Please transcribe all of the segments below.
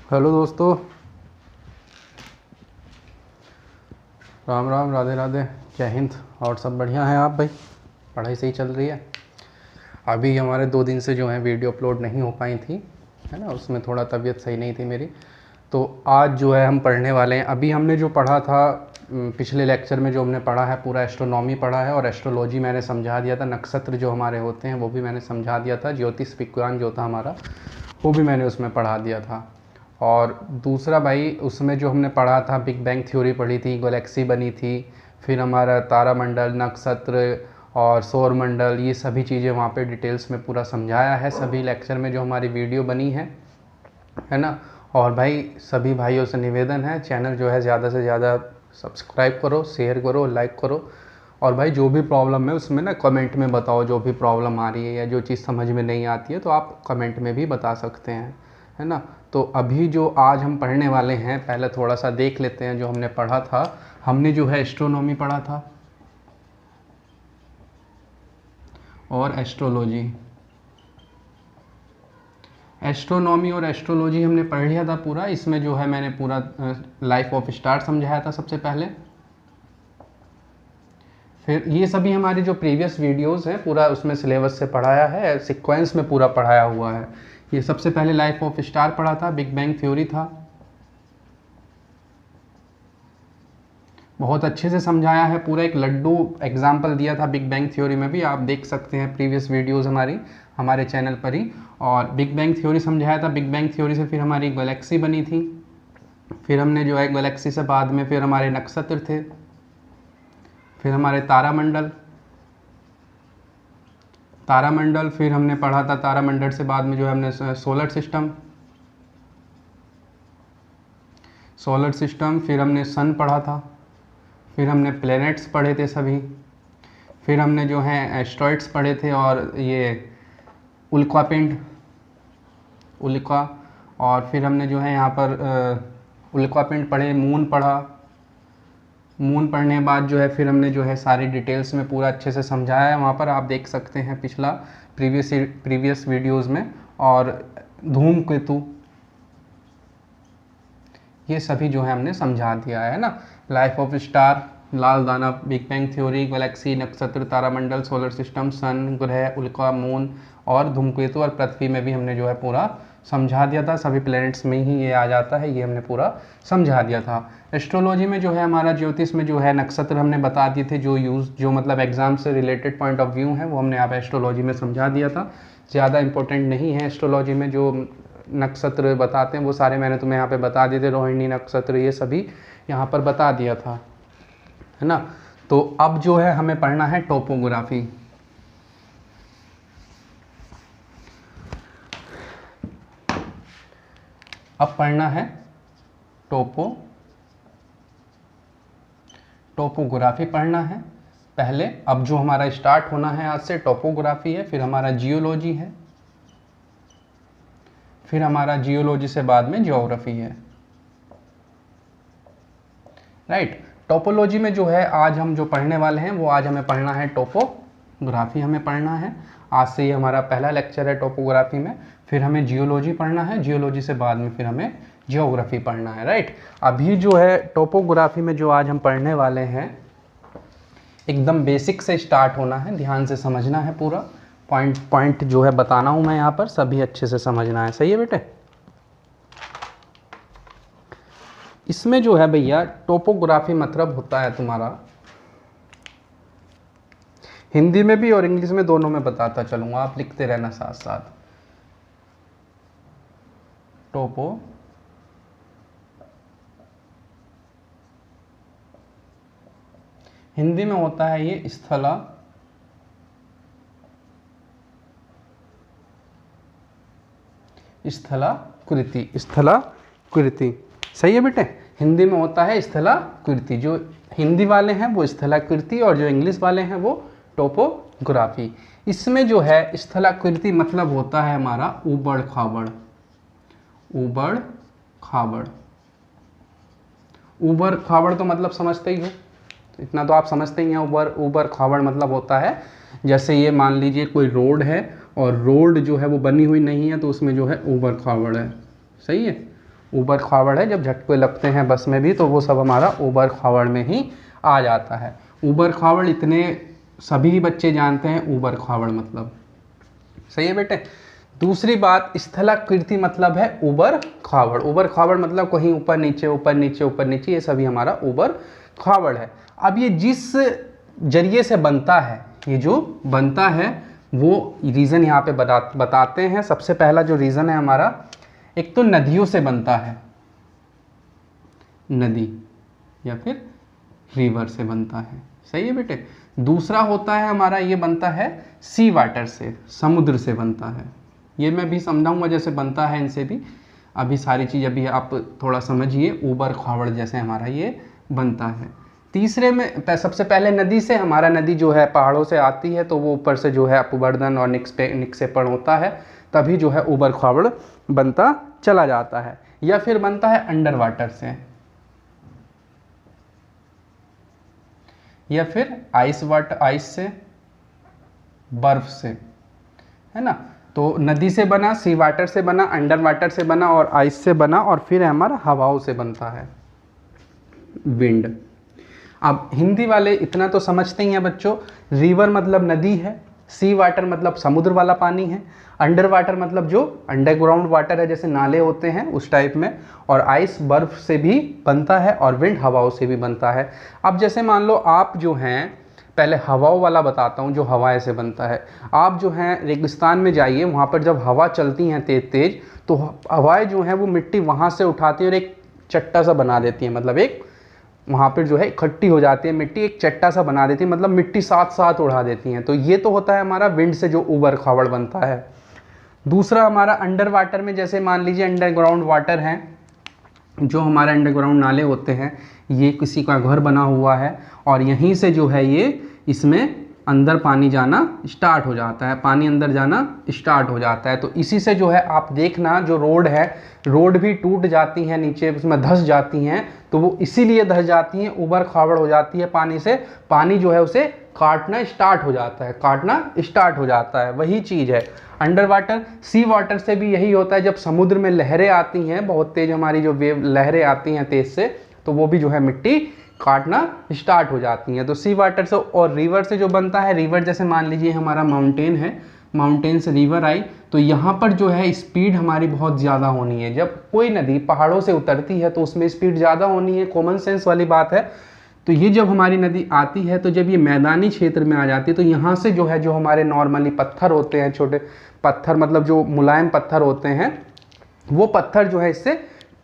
Hello दोस्तों, राम राम, राधे राधे, जय हिंद। और सब बढ़िया हैं आप भाई? पढ़ाई सही चल रही है? अभी हमारे 2 दिन से जो है वीडियो अपलोड नहीं हो पाई थी, है ना। उसमें थोड़ा तबीयत सही नहीं थी मेरी। तो आज जो है हम पढ़ने वाले हैं। अभी हमने जो पढ़ा था पिछले लेक्चर में, जो हमने पढ़ा है पूरा एस्ट्रोनॉमी पढ़ा है, और एस्ट्रोलॉजी मैंने समझा दिया था। नक्षत्र जो हमारे होते हैं वो भी मैंने समझा दिया था। ज्योतिष विज्ञान जो था हमारा, वो भी मैंने उसमें पढ़ा दिया था। और दूसरा भाई, उसमें जो हमने पढ़ा था, बिग बैंग थ्योरी पढ़ी थी, गैलेक्सी बनी थी, फिर हमारा तारामंडल, नक्षत्र और सौर मंडल, ये सभी चीज़ें वहाँ पे डिटेल्स में पूरा समझाया है सभी लेक्चर में जो हमारी वीडियो बनी है ना। और भाई सभी भाइयों से निवेदन है, चैनल जो है ज़्यादा से ज़्यादा सब्सक्राइब करो, शेयर करो, लाइक करो। और भाई जो भी प्रॉब्लम है उसमें ना कमेंट में बताओ, जो भी प्रॉब्लम आ रही है या जो चीज़ समझ में नहीं आती है तो आप कमेंट में भी बता सकते हैं, है ना। तो अभी जो आज हम पढ़ने वाले हैं, पहले थोड़ा सा देख लेते हैं जो हमने पढ़ा था। हमने जो है एस्ट्रोनॉमी पढ़ा था और एस्ट्रोलॉजी। एस्ट्रोनॉमी और एस्ट्रोलॉजी हमने पढ़ लिया था पूरा। इसमें जो है मैंने पूरा लाइफ ऑफ स्टार समझाया था सबसे पहले। फिर ये सभी हमारी जो प्रीवियस वीडियोस हैं पूरा उसमें सिलेबस से पढ़ाया है, सीक्वेंस में पूरा पढ़ाया हुआ है। ये सबसे पहले लाइफ ऑफ स्टार पढ़ा था, बिग बैंग थ्योरी था, बहुत अच्छे से समझाया है पूरा। एक लड्डू एग्जाम्पल दिया था बिग बैंग थ्योरी में भी, आप देख सकते हैं प्रीवियस वीडियोस हमारे चैनल पर ही। और बिग बैंग थ्योरी समझाया था। बिग बैंग थ्योरी से फिर हमारी गैलेक्सी बनी थी। फिर हमने जो है गैलेक्सी से बाद में फिर हमारे नक्षत्र थे, फिर हमारे तारामंडल, फिर हमने पढ़ा था तारामंडल से बाद में जो है हमने सोलर सिस्टम, फिर हमने सन पढ़ा था, फिर हमने प्लैनेट्स पढ़े थे सभी, फिर हमने जो है एस्ट्रॉइड्स पढ़े थे, और ये उल्का, और फिर हमने जो है यहाँ पर उल्का पिंड पढ़े, मून पढ़ा। मून पढ़ने के बाद जो है फिर हमने जो है सारी डिटेल्स में पूरा अच्छे से समझाया है, वहाँ पर आप देख सकते हैं पिछला प्रीवियस वीडियोस में। और धूमकेतु, ये सभी जो है हमने समझा दिया है ना। लाइफ ऑफ स्टार, लाल दाना, बिग बैंग थ्योरी, गैलेक्सी, नक्षत्र, तारामंडल, सोलर सिस्टम, सन, ग्रह, उल्का, मून और धूमकेतु और पृथ्वी में भी हमने जो है पूरा समझा दिया था। सभी प्लैनेट्स में ही ये आ जाता है, ये हमने पूरा समझा दिया था। एस्ट्रोलॉजी में जो है हमारा ज्योतिष में जो है नक्षत्र हमने बता दिए थे, जो मतलब एग्जाम से रिलेटेड पॉइंट ऑफ व्यू है वो हमने यहाँ पे एस्ट्रोलॉजी में समझा दिया था। ज़्यादा इंपॉर्टेंट नहीं है एस्ट्रोलॉजी में, जो नक्षत्र बताते हैं वो सारे मैंने तुम्हें यहाँ पे बता दिए थे। रोहिणी नक्षत्र ये सभी यहाँ पर बता दिया था, है ना। तो अब जो है हमें पढ़ना है टोपोग्राफी। अब पढ़ना है टोपोग्राफी पढ़ना है पहले। अब जो हमारा स्टार्ट होना है आज से टोपोग्राफी है, फिर हमारा जियोलॉजी है, फिर हमारा जियोलॉजी से बाद में ज्योग्राफी है, राइट। टोपोलॉजी में जो है आज हम जो पढ़ने वाले हैं वो आज हमें पढ़ना है टोपोग्राफी, हमें पढ़ना है आज से। ये हमारा पहला लेक्चर है टोपोग्राफी में। फिर हमें जियोलॉजी पढ़ना है, जियोलॉजी से बाद में फिर हमें ज्योग्राफी पढ़ना है, राइट। अभी जो है टोपोग्राफी में जो आज हम पढ़ने वाले हैं एकदम बेसिक से स्टार्ट होना है, ध्यान से समझना है पूरा। पॉइंट जो है बताना हूँ मैं यहाँ पर, सभी अच्छे से समझना है, सही है बेटे। इसमें जो है भैया टोपोग्राफी मतलब होता है तुम्हारा, हिंदी में भी और इंग्लिश में दोनों में बताता चलूंगा, आप लिखते रहना साथ साथ। टोपो हिंदी में होता है ये स्थलाकृति, सही है बेटे। हिंदी में होता है स्थलाकृति, जो हिंदी वाले हैं वो स्थलाकृति और जो इंग्लिश वाले हैं वो टोपोग्राफी। इसमें जो है स्थलाकृति मतलब होता है हमारा ऊबड़ खाबड़। ऊबड़ खाबड़ तो मतलब समझते ही हो, इतना तो आप समझते ही हैं। ऊबड़ खाबड़ मतलब होता है, जैसे ये मान लीजिए कोई रोड है और रोड जो है वो बनी हुई नहीं है तो उसमें जो है ऊबड़ खाबड़ है, सही है। ऊबड़ खाबड़ है, जब झटके लगते हैं बस में भी तो वो सब हमारा ऊबड़ खाबड़ में ही आ जाता है। ऊबड़ खाबड़ इतने सभी बच्चे जानते हैं ऊबड़ खाबड़ मतलब, सही है बेटे। दूसरी बात, स्थलाकृति मतलब है ऊबड़ खाबड़। ऊबड़ खाबड़ मतलब कहीं ऊपर नीचे ऊपर नीचे ऊपर नीचे, ये सभी हमारा ऊबड़ खाबड़ है। अब ये जिस जरिए से बनता है, ये जो बनता है वो रीज़न यहाँ पे बताते हैं। सबसे पहला जो रीज़न है हमारा, एक तो नदियों से बनता है, नदी या फिर रिवर से बनता है, सही है बेटे। दूसरा होता है हमारा, ये बनता है सी वाटर से, समुद्र से बनता है। ये मैं भी समझाऊंगा जैसे बनता है इनसे भी, अभी सारी चीज़ अभी आप थोड़ा समझिए। ऊबड़ खाबड़ जैसे हमारा ये बनता है। तीसरे में सबसे पहले नदी से, हमारा नदी जो है पहाड़ों से आती है तो वो ऊपर से जो है अपवर्दन और निक्षेपण होता है, तभी जो है ऊबड़ खाबड़ बनता चला जाता है। या फिर बनता है अंडर वाटर से, या फिर आइस से, बर्फ से, है ना। तो नदी से बना, सी वाटर से बना, अंडर वाटर से बना और आइस से बना, और फिर हमारा हवाओं से बनता है, विंड। अब हिंदी वाले इतना तो समझते ही हैं बच्चों, रिवर मतलब नदी है, सी वाटर मतलब समुद्र वाला पानी है, अंडर वाटर मतलब जो अंडरग्राउंड वाटर है जैसे नाले होते हैं उस टाइप में, और आइस बर्फ से भी बनता है, और विंड हवाओं से भी बनता है। अब जैसे मान लो आप जो हैं, पहले हवाओं वाला बताता हूँ जो हवाएं से बनता है। आप जो हैं रेगिस्तान में जाइए, वहाँ पर जब हवा चलती हैं तेज तेज, तो हवाएं जो हैं वो मिट्टी वहाँ से उठाती हैं और एक चट्टा सा बना देती हैं, मतलब एक वहाँ पर जो है इकट्ठी हो जाती है मिट्टी, एक चट्टा सा बना देती है, मतलब मिट्टी साथ साथ उड़ा देती हैं। तो ये तो होता है हमारा विंड से जो ऊबड़ खाबड़ बनता है। दूसरा हमारा अंडर वाटर में, जैसे मान लीजिए अंडरग्राउंड वाटर है, जो हमारे अंडरग्राउंड नाले होते हैं, ये किसी का घर बना हुआ है और यहीं से जो है ये इसमें अंदर पानी जाना स्टार्ट हो जाता है, पानी अंदर जाना स्टार्ट हो जाता है। तो इसी से जो है आप देखना, जो रोड है, रोड भी टूट जाती हैं नीचे, उसमें धंस जाती हैं, तो वो इसीलिए धंस जाती हैं, ऊबड़ खाबड़ हो जाती है पानी से। पानी जो है उसे काटना स्टार्ट हो जाता है, काटना स्टार्ट हो जाता है, वही चीज़ है। अंडर वाटर, सी वाटर से भी यही होता है, जब समुद्र में लहरें आती हैं बहुत तेज़, हमारी जो वेव लहरें आती हैं तेज़ से, तो वो भी जो है मिट्टी काटना स्टार्ट हो जाती हैं। तो सी वाटर से। और रिवर से जो बनता है, रिवर जैसे मान लीजिए हमारा माउंटेन है, माउंटेन से रिवर आई, तो यहाँ पर जो है स्पीड हमारी बहुत ज़्यादा होनी है। जब कोई नदी पहाड़ों से उतरती है तो उसमें स्पीड ज़्यादा होनी है, कॉमन सेंस वाली बात है। तो ये जब हमारी नदी आती है, तो जब ये मैदानी क्षेत्र में आ जाती है, तो यहाँ से जो है, जो हमारे नॉर्मली पत्थर होते हैं, छोटे पत्थर मतलब जो मुलायम पत्थर होते हैं, वो पत्थर जो है इससे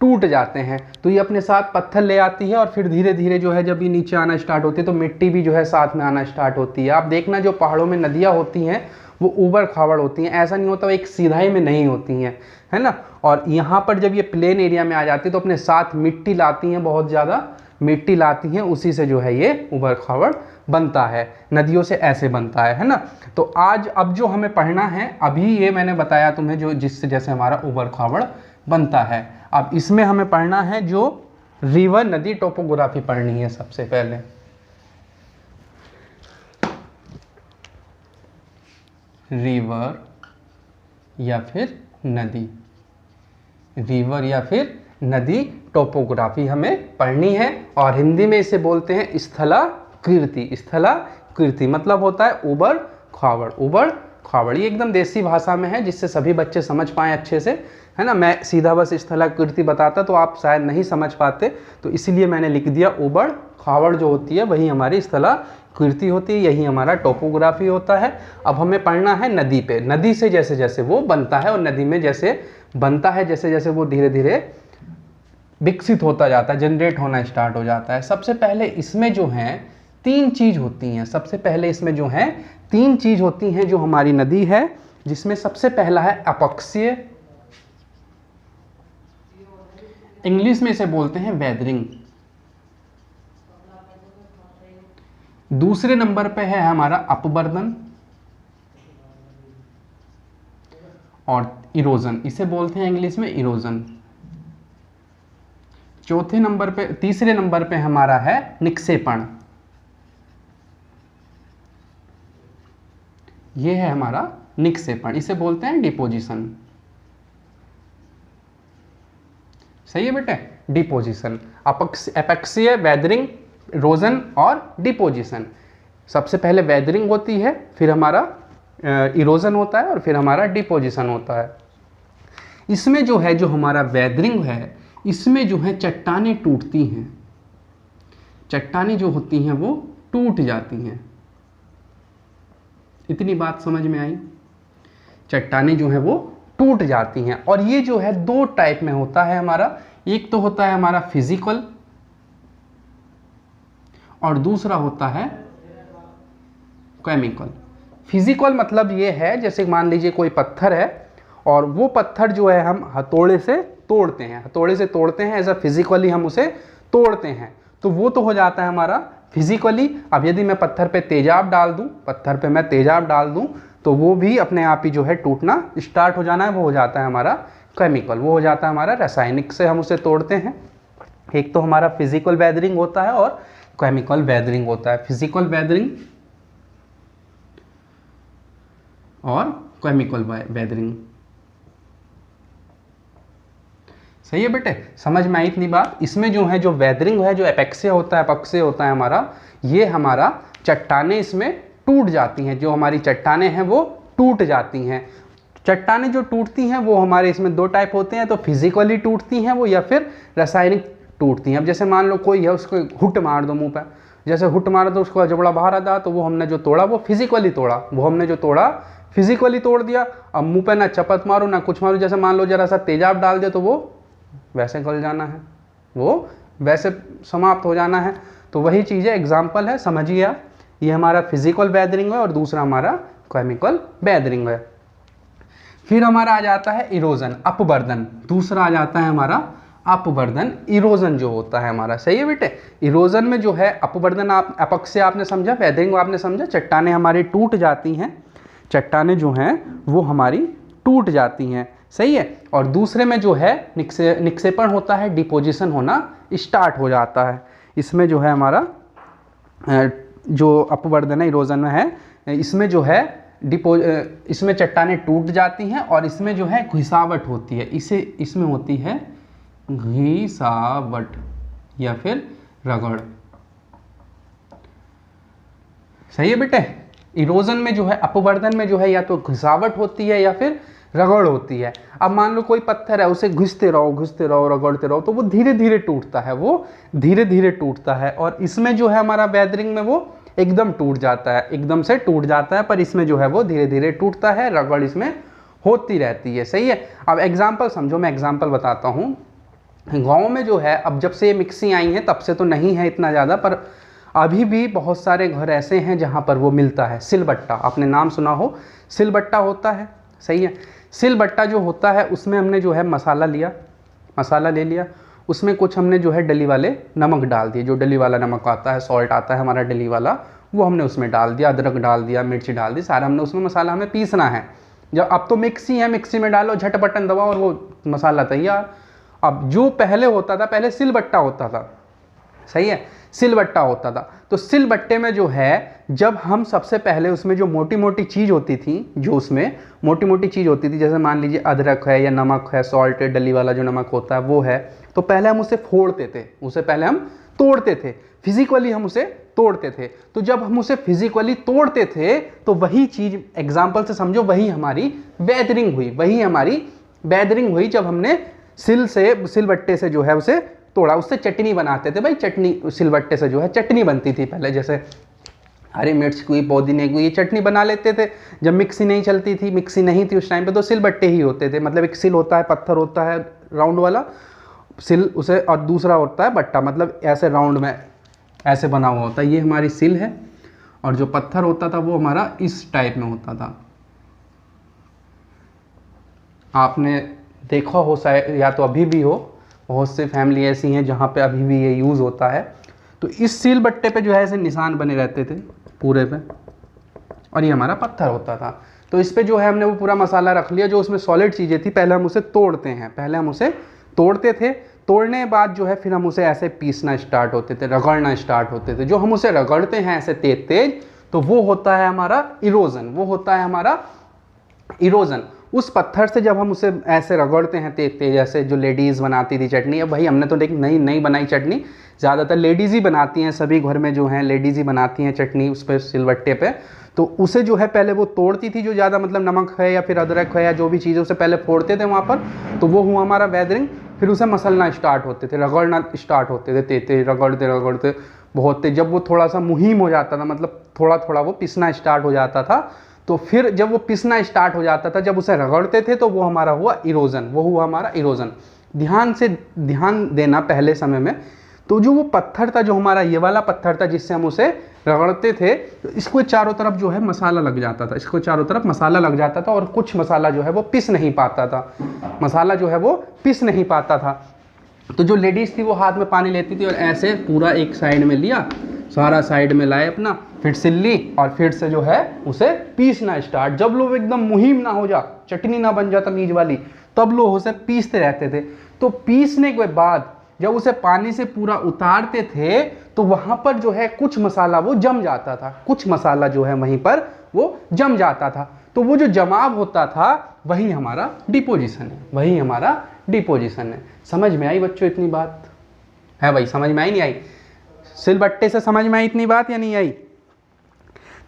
टूट जाते हैं। तो ये अपने साथ पत्थर ले आती है और फिर धीरे धीरे जो है जब ये नीचे आना स्टार्ट होती है तो मिट्टी भी जो है साथ में आना स्टार्ट होती है। आप देखना जो पहाड़ों में नदियाँ होती हैं वो ऊबड़ खाबड़ होती हैं, ऐसा नहीं होता, एक सीधाई में नहीं होती हैं, है ना। और यहाँ पर जब ये प्लेन एरिया में आ जाती है तो अपने साथ मिट्टी लाती हैं, बहुत ज़्यादा मिट्टी लाती हैं, उसी से जो है ये ऊबड़ खाबड़ बनता है, नदियों से ऐसे बनता है ना। तो आज अब जो हमें पढ़ना है, अभी ये मैंने बताया तुम्हें जो जिससे जैसे हमारा ऊबड़ खाबड़ बनता है। अब इसमें हमें पढ़ना है जो रिवर नदी टोपोग्राफी पढ़नी है सबसे पहले। रिवर या फिर नदी, रिवर या फिर नदी टोपोग्राफी हमें पढ़नी है। और हिंदी में इसे बोलते हैं स्थलाकृति। स्थलाकृति मतलब होता है ऊबड़ खाबड़, ऊबड़ खाबड़। ये एकदम देसी भाषा में है जिससे सभी बच्चे समझ पाएँ अच्छे से, है ना। मैं सीधा बस स्थलाकृति बताता तो आप शायद नहीं समझ पाते, तो इसीलिए मैंने लिख दिया ऊबड़ खाबड़ जो होती है वही हमारी स्थलाकृति होती है, यही हमारा टोपोग्राफी होता है। अब हमें पढ़ना है नदी पे, नदी से जैसे जैसे वो बनता है और नदी में जैसे बनता है, जैसे जैसे वो धीरे धीरे विकसित होता जाता है, जनरेट होना स्टार्ट हो जाता है। सबसे पहले इसमें जो है तीन चीज़ होती हैं, सबसे पहले इसमें जो है तीन चीज़ होती हैं जो हमारी नदी है, जिसमें सबसे पहला है अपक्षीय, इंग्लिश में इसे बोलते हैं वेदरिंग। दूसरे नंबर पे है हमारा अपवर्दन और इरोजन, इसे बोलते हैं इंग्लिश में इरोजन। चौथे नंबर पे, तीसरे नंबर पे हमारा है निक्षेपण, ये है हमारा निक्षेपण, इसे बोलते हैं डिपोजिशन। सही है बेटे, डिपोजिशन, एपेक्सीय, वेदरिंग, इरोजन और डिपोजिशन। सबसे पहले वेदरिंग होती है, फिर हमारा इरोजन होता है और फिर हमारा डिपोजिशन होता है। इसमें जो है, जो हमारा वेदरिंग है, इसमें जो है चट्टानें टूटती हैं, चट्टानें जो होती हैं वो टूट जाती हैं। इतनी बात समझ में आई? चट्टानें जो है वो टूट जाती हैं। और ये जो है दो टाइप में होता है हमारा, एक तो होता है हमारा फिजिकल और दूसरा होता है केमिकल। फिजिकल मतलब ये है, जैसे मान लीजिए कोई पत्थर है और वो पत्थर जो है हम हथौड़े से तोड़ते हैं, हथौड़े से तोड़ते हैं, ऐसा फिजिकली हम उसे तोड़ते हैं, तो वो तो हो जाता है हमारा फिजिकली। अब यदि मैं पत्थर पे तेजाब डाल दूं, पत्थर पे मैं तेजाब डाल दूं, तो वो भी अपने आप ही जो है टूटना स्टार्ट हो जाना है, वो हो जाता है हमारा केमिकल, वो हो जाता है हमारा रासायनिक से हम उसे तोड़ते हैं। एक तो हमारा फिजिकल वेदरिंग होता है और केमिकल वेदरिंग होता है। फिजिकल वेदरिंग और केमिकल वेदरिंग। सही है बेटे, समझ में आई इतनी बात? इसमें जो है, जो वेदरिंग है, जो एपेक्सीय होता है हमारा, ये हमारा चट्टानें इसमें टूट जाती हैं, जो हमारी चट्टानें हैं वो टूट जाती हैं। चट्टानें जो टूटती हैं वो हमारे इसमें दो टाइप होते हैं, तो फिजिकली टूटती हैं वो, या फिर रासायनिक टूटती हैं। अब जैसे मान लो कोई है, उसको हुट मार दो मुंह पर, जैसे हुट मारा तो उसको जबड़ा बाहर आता, तो वो हमने जो तोड़ा वो फिजिकली तोड़ा, वो हमने जो तोड़ा फिजिकली तोड़ दिया। अब मुंह पे ना चपत मारो ना कुछ मारो, जैसे मान लो जरा सा तेजाब डाल दिया तो वो वैसे गल जाना है, वो वैसे समाप्त हो जाना है। तो वही चीज़ है, एग्जाम्पल है, समझिए आप। ये हमारा फिजिकल वेदरिंग है और दूसरा हमारा केमिकल वेदरिंग है। फिर हमारा आ जाता है इरोजन, अपवर्धन। दूसरा आ जाता है हमारा अपवर्धन, इरोजन जो होता है हमारा। सही है बेटे, इरोजन में जो है अपवर्धन, आप एपक्स से आपने समझा, वेदरिंग आपने समझा, चट्टानें हमारी टूट जाती हैं, चट्टानें जो हैं वो हमारी टूट जाती हैं। सही है। और दूसरे में जो है निक्षेपण होता है, डिपोजिशन होना स्टार्ट हो जाता है। इसमें जो है हमारा जो अपवर्धन है, इरोजन में है, इसमें जो है इसमें चट्टानें टूट जाती हैं और इसमें जो है घिसावट होती है, इसमें होती है घिसावट या फिर रगड़। सही है बेटे, इरोजन में जो है, अपवर्धन में जो है या तो घिसावट होती है या फिर रगड़ होती है। अब मान लो कोई पत्थर है, उसे घिसते रहो रगड़ते रहो, तो वो धीरे धीरे टूटता है, वो धीरे धीरे टूटता है। और इसमें जो है हमारा वेदरिंग में वो एकदम टूट जाता है, एकदम से टूट जाता है, पर इसमें जो है वो धीरे धीरे टूटता है, रगड़ इसमें होती रहती है। सही है। अब एग्जाम्पल समझो, मैं एग्जाम्पल बताता हूँ। गाँव में जो है, अब जब से ये मिक्सी आई है तब से तो नहीं है इतना ज़्यादा, पर अभी भी बहुत सारे घर ऐसे हैं जहाँ पर वो मिलता है, सिलबट्टा। आपने नाम सुना हो, सिलबट्टा होता है। सही है। सिलबट्टा जो होता है उसमें हमने जो है मसाला ले लिया, उसमें कुछ हमने जो है डली वाले नमक डाल दिए, जो डली वाला नमक आता है, सॉल्ट आता है हमारा डली वाला, वो हमने उसमें डाल दिया, अदरक डाल दिया, मिर्ची डाल दी, सारा हमने उसमें मसाला हमें पीसना है। जब अब तो मिक्सी है, मिक्सी में डालो, झट बटन दबाओ और वो मसाला तैयार। अब जो पहले होता था, पहले सिलबट्टा होता था। सही है, सिलबट्टा होता था। तो सिलबट्टे में जो है, जब हम सबसे पहले उसमें जो मोटी मोटी चीज़ होती थी, जो उसमें मोटी मोटी चीज़ होती थी, जैसे मान लीजिए अदरक है या नमक है, सॉल्ट है, डली वाला जो नमक होता है वो है, तो पहले हम उसे फोड़ते थे, उसे पहले हम तोड़ते थे, फिजिकली हम उसे तोड़ते थे। तो जब हम उसे फिजिकली तोड़ते थे तो वही चीज़, एग्जाम्पल से समझो, वही हमारी वेदरिंग हुई, वही हमारी वेदरिंग हुई जब हमने सिलबट्टे से जो है उसे तोड़ा। उससे चटनी बनाते थे भाई, चटनी सिलबट्टे से जो है चटनी बनती थी पहले, जैसे हरी मिर्च की, पुदीने की, ये चटनी बना लेते थे। जब मिक्सी नहीं चलती थी, मिक्सी नहीं थी उस टाइम पे, तो सिलबट्टे ही होते थे। मतलब एक सिल होता है, पत्थर होता है राउंड वाला सिल उसे, और दूसरा होता है बट्टा, मतलब ऐसे राउंड में ऐसे बना हुआ होता है, ये हमारी सिल है। और जो पत्थर होता था वो हमारा इस टाइप में होता था। आपने देखा हो शायद, या तो अभी भी हो, बहुत से फैमिली ऐसी हैं जहाँ पे अभी भी ये यूज़ होता है। तो इस सिलबट्टे पे जो है ऐसे निशान बने रहते थे पूरे पे, और ये हमारा पत्थर होता था। तो इस पे जो है हमने वो पूरा मसाला रख लिया, जो उसमें सॉलिड चीज़ें थी, पहले हम उसे तोड़ते हैं, पहले हम उसे तोड़ते थे। तोड़ने के बाद जो है फिर हम उसे ऐसे पीसना स्टार्ट होते थे, रगड़ना स्टार्ट होते थे। जो हम उसे रगड़ते हैं ऐसे तेज तेज, तो वो होता है हमारा इरोजन, वो होता है हमारा इरोजन। उस पत्थर से जब हम उसे ऐसे रगड़ते हैं तेज तेज, जैसे जो लेडीज़ बनाती थी चटनी, अब भाई हमने तो लेकिन नहीं बनाई चटनी, ज़्यादातर लेडीज़ ही बनाती हैं, सभी घर में जो हैं लेडीज़ ही बनाती हैं चटनी उस पर सिलबट्टे पे। तो उसे जो है पहले वो तोड़ती थी, जो ज़्यादा मतलब नमक है या फिर अदरक है या जो भी चीज़ें उसे पहले फोड़ते थे वहाँ पर, तो वो हुआ हमारा वेदरिंग। फिर उसे मसलना स्टार्ट होते थे, रगड़ना स्टार्ट होते थे, तेज तेज रगड़ते रगड़ते बहुत तेज। जब वो थोड़ा सा मुहिम हो जाता था, मतलब थोड़ा थोड़ा वो पिसना स्टार्ट हो जाता था, तो फिर जब वो पिसना स्टार्ट हो जाता था, जब उसे रगड़ते थे, तो वो हमारा हुआ इरोजन, वो हुआ हमारा इरोजन। ध्यान देना पहले समय में, तो जो वो पत्थर था, जो हमारा ये वाला पत्थर था जिससे हम उसे रगड़ते थे, तो इसको चारों तरफ जो है मसाला लग जाता था, इसको चारों तरफ मसाला लग जाता था, और कुछ मसाला जो है वो पिस नहीं पाता था, मसाला जो है वो पिस नहीं पाता था। तो जो लेडीज़ थी वो हाथ में पानी लेती थी और ऐसे पूरा एक साइड में लिया, सारा साइड में लाए अपना, फिर सिल्ली, और फिर से जो है उसे पीसना स्टार्ट। जब लोग एकदम मुहिम ना हो जा, चटनी ना बन जा तमीज वाली, तब लोग उसे पीसते रहते थे। तो पीसने के बाद जब उसे पानी से पूरा उतारते थे, तो वहाँ पर जो है कुछ मसाला वो जम जाता था, कुछ मसाला जो है वहीं पर वो जम जाता था। तो वो जो जमाव होता था वही हमारा डिपोजिशन है, वही हमारा डिपोजिशन है। समझ में आई बच्चों इतनी बात? है भाई, समझ में आई नहीं आई? सिलबट्टे से समझ में आई इतनी बात या नहीं आई?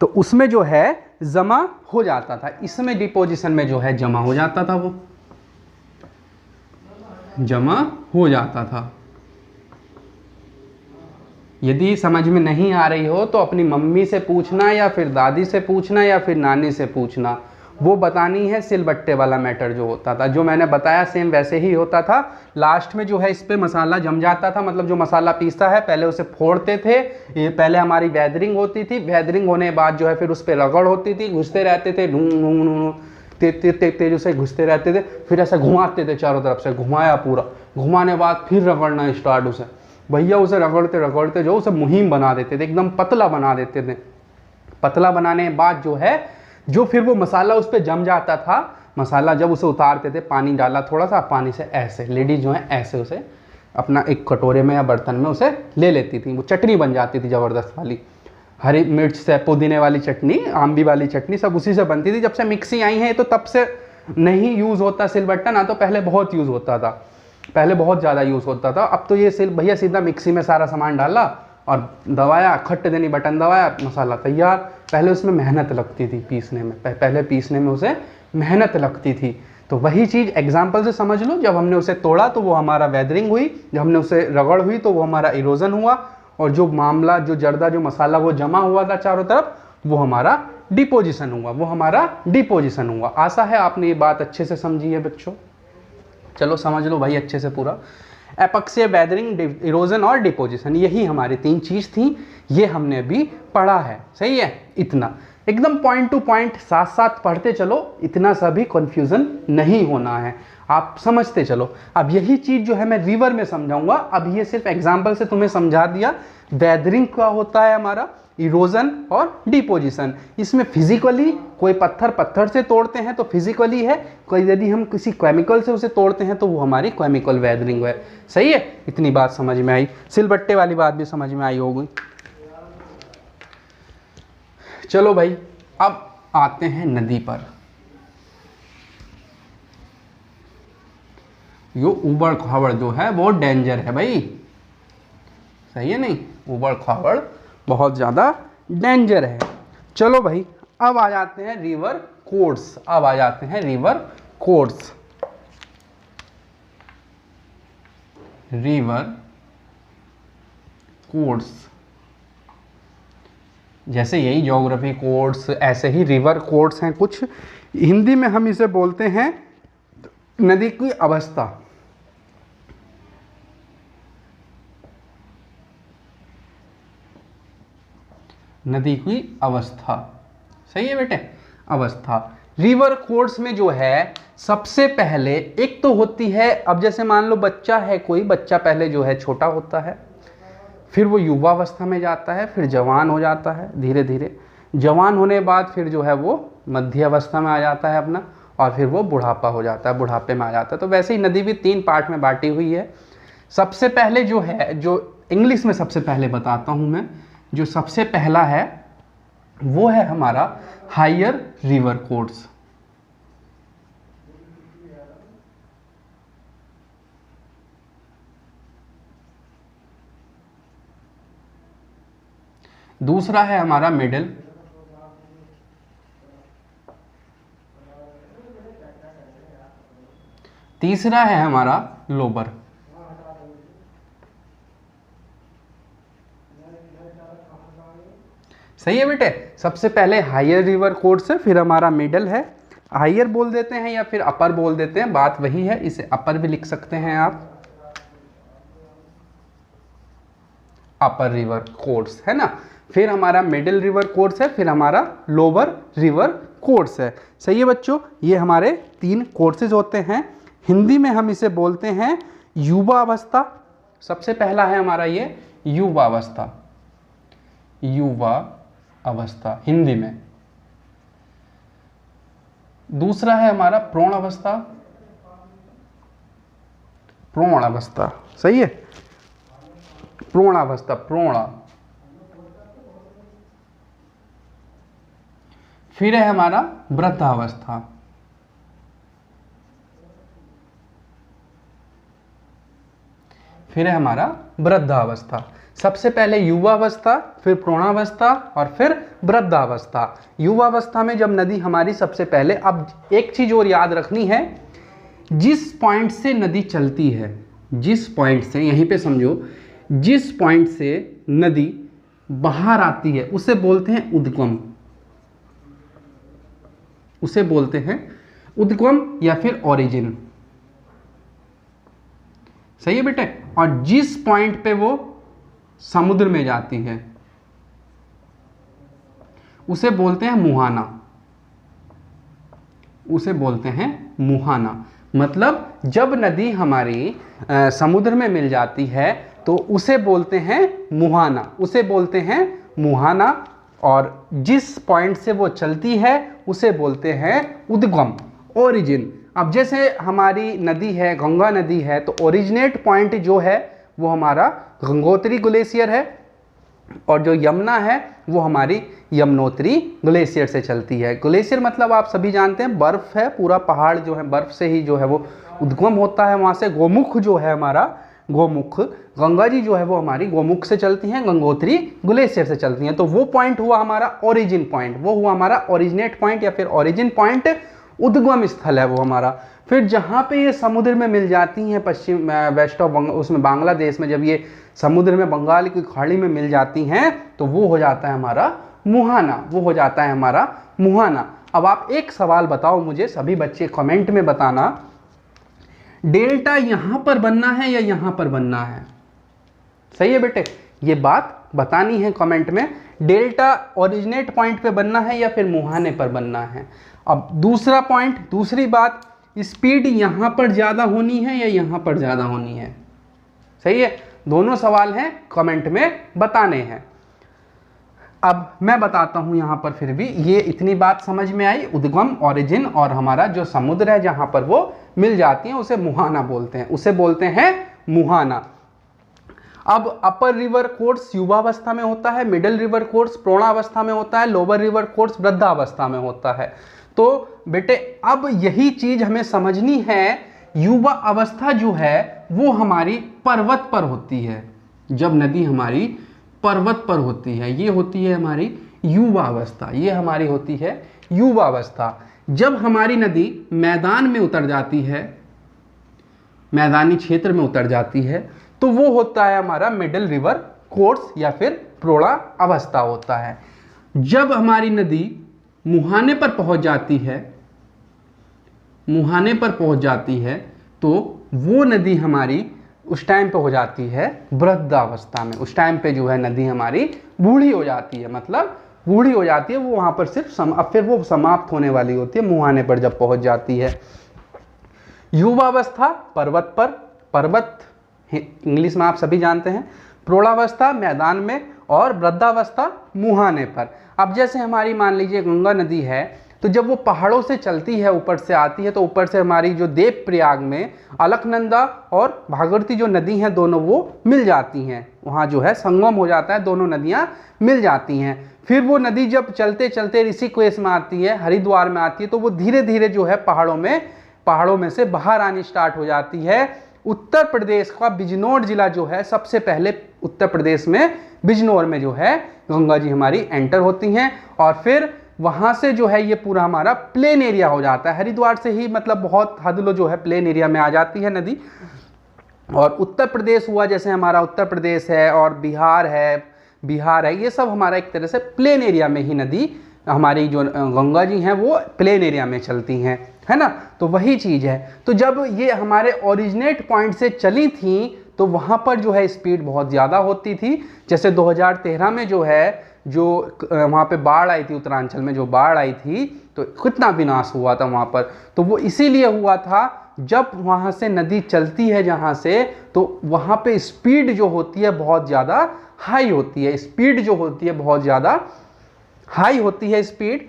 तो उसमें जो है जमा हो जाता था, इसमें डिपोजिशन में जो है जमा हो जाता था, वो जमा हो जाता था। यदि समझ में नहीं आ रही हो तो अपनी मम्मी से पूछना, या फिर दादी से पूछना, या फिर नानी से पूछना, वो बतानी है सिलबट्टे वाला मैटर जो होता था। जो मैंने बताया सेम वैसे ही होता था। लास्ट में जो है इस पे मसाला जम जाता था, मतलब जो मसाला पीसता है पहले उसे फोड़ते थे, ये पहले हमारी वेदरिंग होती थी, वेदरिंग होने के बाद जो है फिर उस पर रगड़ होती थी, घुसते रहते थे, तेज उसे घुसते रहते थे, फिर ऐसे घुमाते थे चारों तरफ से, घुमाया पूरा, घुमाने बाद फिर रगड़ना स्टार्ट उसे। भैया उसे रगड़ते रगड़ते जो उसे मुहिम बना देते थे, एकदम पतला बना देते थे। पतला बनाने के बाद जो है, जो फिर वो मसाला उस पर जम जाता था, मसाला जब उसे उतारते थे, पानी डाला थोड़ा सा, पानी से ऐसे लेडीज जो है ऐसे उसे अपना एक कटोरे में या बर्तन में उसे ले लेती थी, वो चटनी बन जाती थी ज़बरदस्त वाली। हरी मिर्च से पुदीने वाली चटनी, आंबी वाली चटनी, सब उसी से बनती थी। जब से मिक्सी आई है तो तब से नहीं यूज़ होता सिलबट्टा, ना तो पहले बहुत यूज़ होता था, पहले बहुत ज़्यादा यूज़ होता था। अब तो ये भैया सीधा मिक्सी में सारा सामान डाला और दबाया, खट्ट देनी बटन दबाया, मसाला तैयार। पहले उसमें मेहनत लगती थी पीसने में, पहले पीसने में उसे मेहनत लगती थी। तो वही चीज़ एग्जाम्पल से समझ लो, जब हमने उसे तोड़ा तो वो हमारा वेदरिंग हुई, जब हमने उसे रगड़ हुई तो वो हमारा इरोजन हुआ, और जो मामला जो जर्दा जो मसाला वो जमा हुआ था चारों तरफ, वो हमारा डिपोजिशन हुआ, वो हमारा डिपोजिशन हुआ। आशा है आपने ये बात अच्छे से समझी है बच्चों। चलो समझ लो भाई अच्छे से पूरा। एपॉक्सी, वेदरिंग, इरोजन और डिपोजिशन, यही हमारी 3 चीज़ थी, ये हमने अभी पढ़ा है। सही है? इतना एकदम पॉइंट टू पॉइंट साथ साथ पढ़ते चलो, इतना सा भी कन्फ्यूज़न नहीं होना है, आप समझते चलो। अब यही चीज़ जो है मैं रिवर में समझाऊंगा। अब ये सिर्फ एग्जाम्पल से तुम्हें समझा दिया। वेदरिंग क्या होता है हमारा, इरोजन और डिपोजिशन। इसमें फिजिकली कोई पत्थर से तोड़ते हैं तो फिजिकली है, कोई यदि हम किसी केमिकल से उसे तोड़ते हैं तो वो हमारी केमिकल वेदरिंग है। सही है? इतनी बात समझ में आई। सिलबट्टे वाली बात भी समझ में आई होगी। चलो भाई, अब आते हैं नदी पर। यो उबड़ खाबड़ जो है वो डेंजर है भाई। सही है नहीं? उबड़ खाबड़ बहुत ज़्यादा डेंजर है। चलो भाई, अब आ जाते हैं रिवर कोर्स। अब आ जाते हैं रिवर कोर्स। रिवर कोर्स, जैसे यही ज्योग्राफी कोर्स, ऐसे ही रिवर कोर्स हैं कुछ। हिंदी में हम इसे बोलते हैं नदी की अवस्था। नदी की अवस्था। सही है बेटे? अवस्था। रिवर कोर्स में जो है सबसे पहले एक तो होती है, अब जैसे मान लो बच्चा है, कोई बच्चा पहले जो है छोटा होता है, फिर वो युवावस्था में जाता है, फिर जवान हो जाता है धीरे धीरे, जवान होने के बाद फिर जो है वो मध्य अवस्था में आ जाता है अपना, और फिर वो बुढ़ापा हो जाता है, बुढ़ापे में आ जाता है। तो वैसे ही नदी भी 3 पार्ट में बांटी हुई है। सबसे पहले जो है, जो इंग्लिश में सबसे पहले बताता हूँ मैं, जो सबसे पहला है वो है हमारा हायर रिवर कोर्स। दूसरा है हमारा मिडिल, तीसरा है हमारा लोअर। सही है बेटे। सबसे पहले हायर रिवर कोर्स है, फिर हमारा मिडल है, हायर बोल देते हैं या फिर अपर बोल देते हैं, बात वही है, इसे अपर भी लिख सकते हैं आप, अपर रिवर कोर्स है ना। फिर हमारा मिडिल रिवर कोर्स है, फिर हमारा लोअर रिवर कोर्स है। सही है बच्चों, ये हमारे 3 कोर्सेज होते हैं। हिंदी में हम इसे बोलते हैं युवा अवस्था। सबसे पहला है हमारा ये युवा अवस्था, युवा अवस्था हिंदी में। दूसरा है हमारा प्रौढ़ अवस्था, प्रौढ़ अवस्था। सही है, प्रौढ़ अवस्था, प्रौढ़। फिर है हमारा वृद्धावस्था, फिर है हमारा वृद्धावस्था। सबसे पहले युवावस्था, फिर प्रौढ़ावस्था और फिर वृद्धावस्था। युवावस्था में जब नदी हमारी सबसे पहले, अब एक चीज और याद रखनी है, जिस पॉइंट से नदी चलती है, जिस पॉइंट से, यहीं पे समझो, जिस पॉइंट से नदी बाहर आती है उसे बोलते हैं उद्गम, उसे बोलते हैं उद्गम या फिर ओरिजिन। सही है बेटे। और जिस पॉइंट पे वो समुद्र में जाती है उसे बोलते हैं मुहाना, उसे बोलते हैं मुहाना। मतलब जब नदी हमारी समुद्र में मिल जाती है तो उसे बोलते हैं मुहाना, उसे बोलते हैं मुहाना। और जिस पॉइंट से वो चलती है उसे बोलते हैं उद्गम, ओरिजिन। अब जैसे हमारी नदी है, गंगा नदी है, तो ओरिजिनेट पॉइंट जो है वो हमारा गंगोत्री ग्लेशियर है, और जो यमुना है वो हमारी यमुनोत्री ग्लेशियर से चलती है। ग्लेशियर मतलब आप सभी जानते हैं बर्फ है, पूरा पहाड़ जो है बर्फ से ही जो है वो उद्गम होता है। वहाँ से गोमुख जो है हमारा, गोमुख गंगा जी जो है वो हमारी गोमुख से चलती हैं, गंगोत्री ग्लेशियर से चलती हैं। तो वो पॉइंट हुआ हमारा ओरिजिन पॉइंट, वो हुआ हमारा ओरिजिनेट पॉइंट या फिर ओरिजिन पॉइंट, उद्गम स्थल है वो हमारा। फिर जहाँ पे ये समुद्र में मिल जाती हैं, पश्चिम वेस्ट ऑफ उसमें बांग्लादेश में, जब ये समुद्र में बंगाल की खाड़ी में मिल जाती हैं तो वो हो जाता है हमारा मुहाना, वो हो जाता है हमारा मुहाना। अब आप एक सवाल बताओ मुझे, सभी बच्चे कमेंट में बताना, डेल्टा यहां पर बनना है या यहां पर बनना है? सही है बेटे, ये बात बतानी है कमेंट में, डेल्टा ओरिजिनेट पॉइंट पे बनना है या फिर मुहाने पर बनना है। अब दूसरा पॉइंट, दूसरी बात, स्पीड यहां पर ज्यादा होनी है या यहां पर ज्यादा होनी है? सही है, दोनों सवाल हैं, कमेंट में बताने हैं। अब मैं बताता हूं यहां पर, फिर भी ये इतनी बात समझ में आई, उद्गम, ओरिजिन, और हमारा जो समुद्र है जहां पर वो मिल जाती है उसे मुहाना बोलते हैं, उसे बोलते हैं मुहाना। अब अपर रिवर कोर्स युवावस्था में होता है, मिडिल रिवर कोर्स प्रौढ़ावस्था में होता है, लोअर रिवर कोर्स वृद्धावस्था में होता है। तो बेटे अब यही चीज हमें समझनी है, युवा अवस्था जो है वो हमारी पर्वत पर होती है। जब नदी हमारी पर्वत पर होती है, ये होती है हमारी युवा अवस्था, ये हमारी होती है युवा अवस्था। जब हमारी नदी मैदान में उतर जाती है, मैदानी क्षेत्र में उतर जाती है, तो वो होता है हमारा मिडिल रिवर कोर्स या फिर प्रौढ़ा अवस्था होता है। जब हमारी नदी मुहाने पर पहुंच जाती है, मुहाने पर पहुंच जाती है, तो वो नदी हमारी उस टाइम पे हो जाती है वृद्धावस्था में। उस टाइम पे जो है नदी हमारी बूढ़ी हो जाती है, मतलब बूढ़ी हो जाती है, वो वहाँ पर सिर्फ अब फिर वो समाप्त होने वाली होती है मुहाने पर जब पहुँच जाती है। युवावस्था पर्वत पर, पर्वत इंग्लिश में आप सभी जानते हैं, प्रौढ़ावस्था मैदान में, और वृद्धावस्था मुहाने पर। अब जैसे हमारी मान लीजिए गंगा नदी है, तो जब वो पहाड़ों से चलती है, ऊपर से आती है, तो ऊपर से हमारी जो देवप्रयाग में अलकनंदा और भागीरथी जो नदी हैं दोनों वो मिल जाती हैं, वहाँ जो है संगम हो जाता है, दोनों नदियाँ मिल जाती हैं। फिर वो नदी जब चलते चलते ऋषिकेश में आती है, हरिद्वार में आती है, तो वो धीरे धीरे जो है पहाड़ों में से बाहर आनी स्टार्ट हो जाती है, उत्तर प्रदेश का बिजनौर जिला जो है, सबसे पहले उत्तर प्रदेश में बिजनौर में जो है गंगा जी हमारी एंटर होती हैं, और फिर वहाँ से जो है ये पूरा हमारा प्लेन एरिया हो जाता है। हरिद्वार से ही मतलब बहुत हद लो जो है प्लेन एरिया में आ जाती है नदी। और उत्तर प्रदेश हुआ, जैसे हमारा उत्तर प्रदेश है और बिहार है, ये सब हमारा एक तरह से प्लेन एरिया में ही नदी, हमारी जो गंगा जी हैं वो प्लेन एरिया में चलती हैं, है ना। तो वही चीज़ है। तो जब ये हमारे ओरिजिनेट पॉइंट से चली थी तो वहाँ पर जो है स्पीड बहुत ज़्यादा होती थी। जैसे 2013 में जो है जो वहाँ पे बाढ़ आई थी, उत्तरांचल में जो बाढ़ आई थी तो कितना विनाश हुआ था वहाँ पर। तो वो इसीलिए हुआ था, जब वहाँ से नदी चलती है जहाँ से, तो वहाँ पे स्पीड जो होती है बहुत ज़्यादा हाई होती है, स्पीड जो होती है बहुत ज़्यादा हाई होती है स्पीड।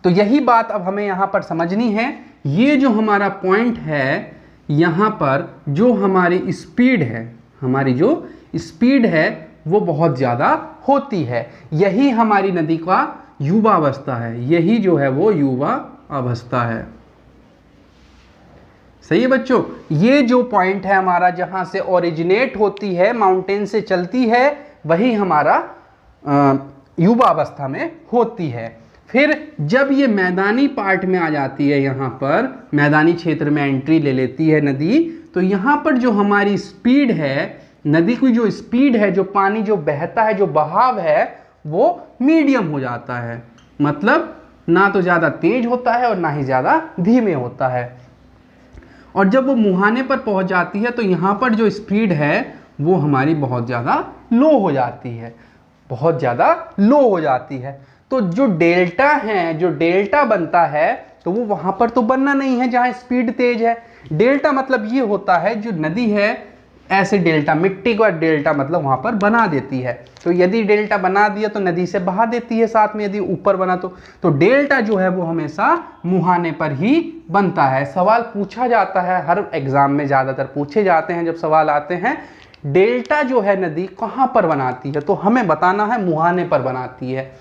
तो यही बात अब हमें यहाँ पर समझनी है। ये जो हमारा पॉइंट है, यहाँ पर जो हमारी स्पीड है वो बहुत ज़्यादा होती है। यही हमारी नदी का युवा अवस्था है, यही जो है वो युवा अवस्था है। सही है बच्चों। ये जो पॉइंट है हमारा, जहाँ से ओरिजिनेट होती है, माउंटेन से चलती है, वही हमारा युवा अवस्था में होती है। फिर जब ये मैदानी पार्ट में आ जाती है, यहाँ पर मैदानी क्षेत्र में एंट्री ले लेती है नदी, तो यहाँ पर जो हमारी स्पीड है, नदी की जो स्पीड है, जो पानी जो बहता है, जो बहाव है, वो मीडियम हो जाता है। मतलब ना तो ज़्यादा तेज होता है और ना ही ज़्यादा धीमे होता है। और जब वो मुहाने पर पहुँच जाती है तो यहाँ पर जो स्पीड है वो हमारी बहुत ज़्यादा लो हो जाती है, बहुत ज़्यादा लो हो जाती है। तो जो डेल्टा है, जो डेल्टा बनता है, तो वो वहाँ पर तो बनना नहीं है जहाँ स्पीड तेज है। डेल्टा मतलब ये होता है, जो नदी है ऐसे डेल्टा, मिट्टी का डेल्टा मतलब वहाँ पर बना देती है। तो यदि डेल्टा बना दिया तो नदी से बहा देती है, साथ में यदि ऊपर बना तो डेल्टा जो है वो हमेशा मुहाने पर ही बनता है। सवाल पूछा जाता है हर एग्जाम में, ज़्यादातर पूछे जाते हैं जब सवाल आते हैं, डेल्टा जो है नदी कहाँ पर बनाती है, तो हमें बताना है मुहाने पर बनाती है।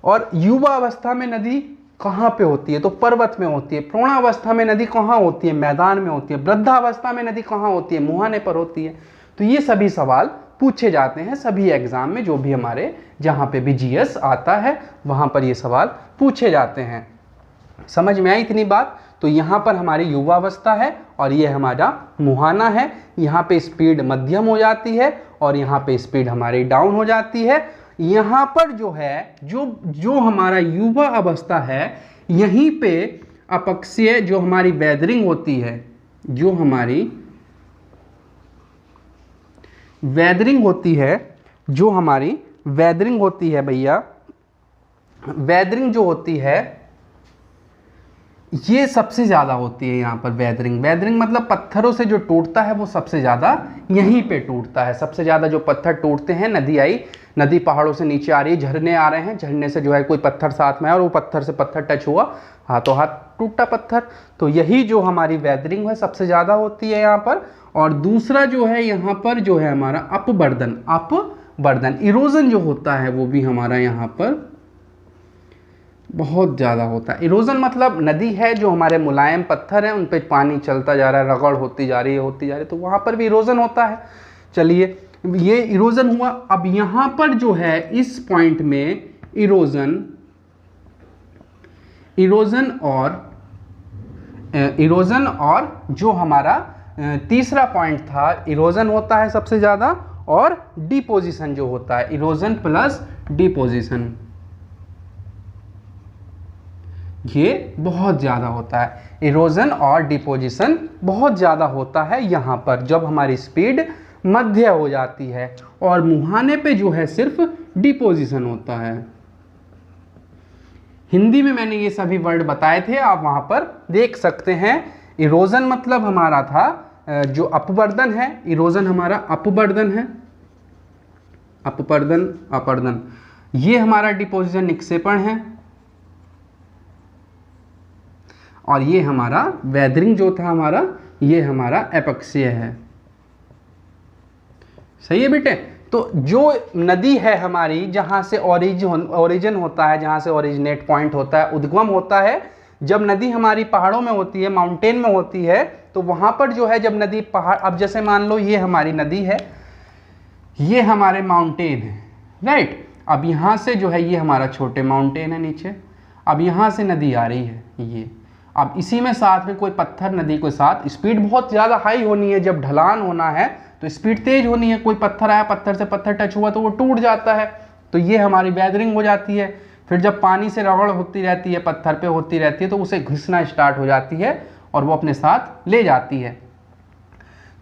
और युवा अवस्था में नदी कहाँ पे होती है, तो पर्वत में होती है। प्रौढ़ावस्था में नदी कहाँ होती है, मैदान में होती है। वृद्धावस्था में नदी कहाँ होती है, मुहाने पर होती है। तो ये सभी सवाल पूछे जाते हैं सभी एग्जाम में, जो भी हमारे जहाँ पे भी जीएस आता है वहाँ पर ये सवाल पूछे जाते हैं। समझ में आई इतनी बात। तो यहाँ पर हमारी युवा अवस्था है और ये हमारा मुहाना है। यहाँ पे स्पीड मध्यम हो जाती है और यहाँ पे स्पीड हमारी डाउन हो जाती है। यहाँ पर जो है जो हमारा युवा अवस्था है, यहीं पे अपक्षीय जो हमारी वेदरिंग होती है, जो हमारी वेदरिंग होती है, जो हमारी वेदरिंग होती है भैया, वेदरिंग जो होती है ये सबसे ज़्यादा होती है यहाँ पर। वेदरिंग मतलब पत्थरों से जो टूटता है वो सबसे ज़्यादा यहीं पे टूटता है। सबसे ज़्यादा जो पत्थर टूटते हैं, नदी पहाड़ों से नीचे आ रही है, झरने आ रहे हैं, झरने से जो है कोई पत्थर साथ में है और वो पत्थर से पत्थर टच हुआ, हाथों हाथ टूटा पत्थर, तो यही जो हमारी वेदरिंग है सबसे ज़्यादा होती है यहाँ पर। और दूसरा जो है यहाँ पर जो है हमारा अपवर्धन, इरोजन जो होता है वो भी हमारा यहाँ पर बहुत ज़्यादा होता है। इरोजन मतलब नदी है, जो हमारे मुलायम पत्थर हैं उन पे पानी चलता जा रहा है, रगड़ होती जा रही है, तो वहाँ पर भी इरोजन होता है। चलिए, ये इरोजन हुआ। अब यहाँ पर जो है इस पॉइंट में इरोजन और जो हमारा तीसरा पॉइंट था, इरोजन होता है सबसे ज़्यादा, और डिपोजिशन जो होता है, इरोजन प्लस डिपोजिशन, ये बहुत ज़्यादा होता है। इरोजन और डिपोजिशन बहुत ज़्यादा होता है यहाँ पर जब हमारी स्पीड मध्य हो जाती है, और मुहाने पे जो है सिर्फ डिपोजिशन होता है। हिंदी में मैंने ये सभी वर्ड बताए थे, आप वहाँ पर देख सकते हैं। इरोजन मतलब हमारा था जो अपवर्धन है, इरोजन हमारा अपवर्धन है, अपवर्धन। ये हमारा डिपोजिशन निक्षेपण है, और ये हमारा वेदरिंग जो था हमारा, ये हमारा अपक्षीय है। सही है बेटे। तो जो नदी है हमारी, जहाँ से ओरिजिन होता है, जहाँ से ओरिजिनेट पॉइंट होता है, उद्गम होता है, जब नदी हमारी पहाड़ों में होती है, माउंटेन में होती है, तो वहाँ पर जो है जब नदी पहाड़, अब जैसे मान लो ये हमारी नदी है, ये हमारे माउंटेन है, राइट। अब यहाँ से जो है ये हमारा छोटे माउंटेन है नीचे, अब यहाँ से नदी आ रही है ये, अब इसी में साथ में कोई पत्थर नदी के साथ, स्पीड बहुत ज़्यादा हाई होनी है, जब ढलान होना है तो स्पीड तेज होनी है, कोई पत्थर आया, पत्थर से पत्थर टच हुआ तो वो टूट जाता है, तो ये हमारी वेदरिंग हो जाती है। फिर जब पानी से रगड़ होती रहती है, पत्थर पे होती रहती है, तो उसे घिसना स्टार्ट हो जाती है और वो अपने साथ ले जाती है।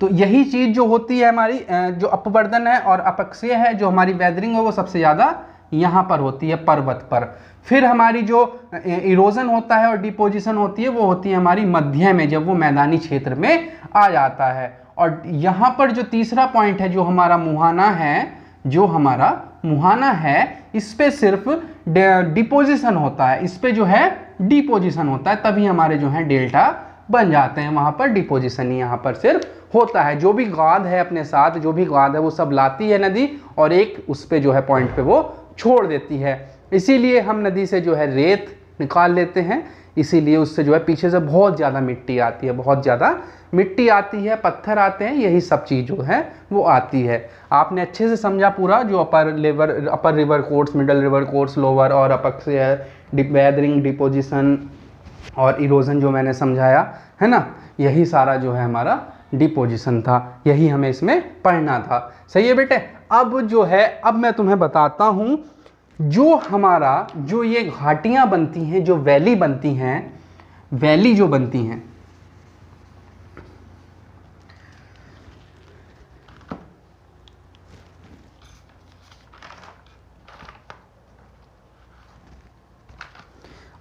तो यही चीज़ जो होती है हमारी, जो अपवर्दन है और अपक्षय है, जो हमारी वेदरिंग है, वो सबसे ज़्यादा यहाँ पर होती है, पर्वत पर। फिर हमारी जो इरोजन होता है और डिपोजिशन होती है, वो होती है हमारी मध्य में, जब वो मैदानी क्षेत्र में आ जाता है। और यहाँ पर जो तीसरा पॉइंट है, जो हमारा मुहाना है, जो हमारा मुहाना है, इस पे सिर्फ डिपोजिशन होता है, इस पे जो है डिपोजिशन होता है, तभी हमारे जो है डेल्टा बन जाते हैं। वहाँ पर डिपोजिशन ही यहाँ पर सिर्फ होता है, जो भी गाद है अपने साथ, जो भी गाद है वो सब लाती है नदी, और एक उस पे जो है पॉइंट पे वो छोड़ देती है। इसीलिए हम नदी से जो है रेत निकाल लेते हैं, इसीलिए उससे जो है पीछे से बहुत ज़्यादा मिट्टी आती है, बहुत ज़्यादा मिट्टी आती है, पत्थर आते हैं, यही सब चीज़ जो है वो आती है। आपने अच्छे से समझा पूरा, जो upper river course, middle river course, lower और अपक्षय, वेदरिंग, डिपोजिशन और इरोजन जो मैंने समझाया है ना, यही सारा जो है हमारा डिपोजिशन था, यही हमें इसमें पढ़ना था। सही है बेटे। अब जो है, अब मैं तुम्हें बताता हूँ, जो हमारा जो ये घाटियाँ बनती हैं, जो वैली बनती हैं, वैली जो बनती हैं,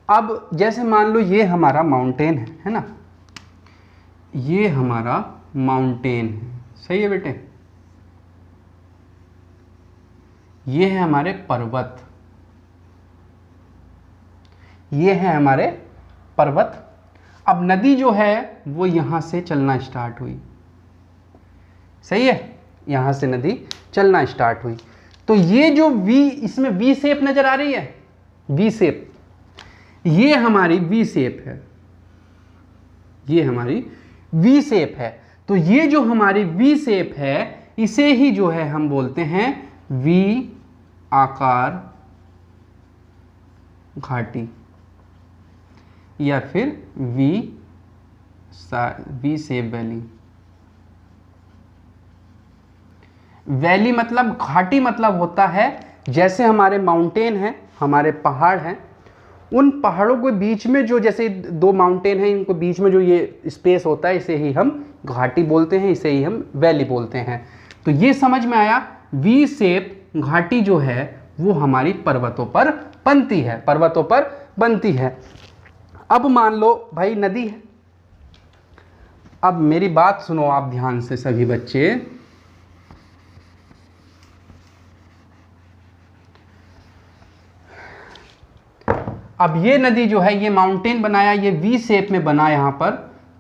अब जैसे मान लो ये हमारा माउंटेन है ना, ये हमारा माउंटेन है, सही है बेटे, ये है हमारे पर्वत, ये है हमारे पर्वत। अब नदी जो है वो यहां से चलना स्टार्ट हुई, सही है, यहां से नदी चलना स्टार्ट हुई, तो ये जो वी, इसमें वी शेप नजर आ रही है, वी शेप, ये हमारी वी शेप है, ये हमारी वी शेप है। तो ये जो हमारी वी शेप है, इसे ही जो है हम बोलते हैं वी आकार घाटी, या फिर वी शेप वैली। वैली मतलब, घाटी मतलब होता है, जैसे हमारे माउंटेन हैं, हमारे पहाड़ हैं, उन पहाड़ों के बीच में जो, जैसे दो माउंटेन हैं, इनको बीच में जो ये स्पेस होता है, इसे ही हम घाटी बोलते हैं, इसे ही हम वैली बोलते हैं। तो ये समझ में आया, वी शेप घाटी जो है वो हमारी पर्वतों पर बनती है, पर्वतों पर बनती है। अब मान लो भाई नदी है, अब मेरी बात सुनो आप ध्यान से सभी बच्चे, अब ये नदी जो है, ये माउंटेन बनाया, ये वी शेप में बना यहाँ पर,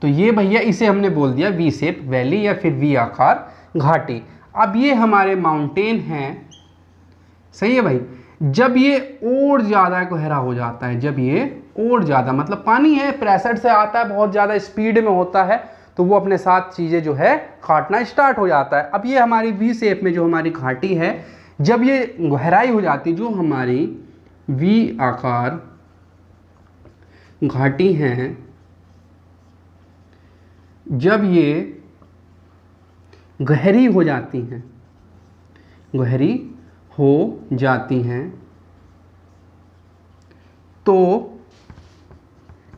तो ये भैया इसे हमने बोल दिया वी शेप वैली या फिर वी आकार घाटी। अब ये हमारे माउंटेन हैं, सही है भाई। जब ये और ज़्यादा गहरा हो जाता है, जब ये और ज़्यादा, मतलब पानी है, प्रेशर से आता है, बहुत ज़्यादा स्पीड में होता है, तो वो अपने साथ चीज़ें जो है काटना स्टार्ट हो जाता है। अब ये हमारी वी शेप में जो हमारी घाटी है, जब ये गहराई हो जाती, जो हमारी वी आकार घाटी हैं, जब ये गहरी हो जाती हैं, गहरी हो जाती हैं, तो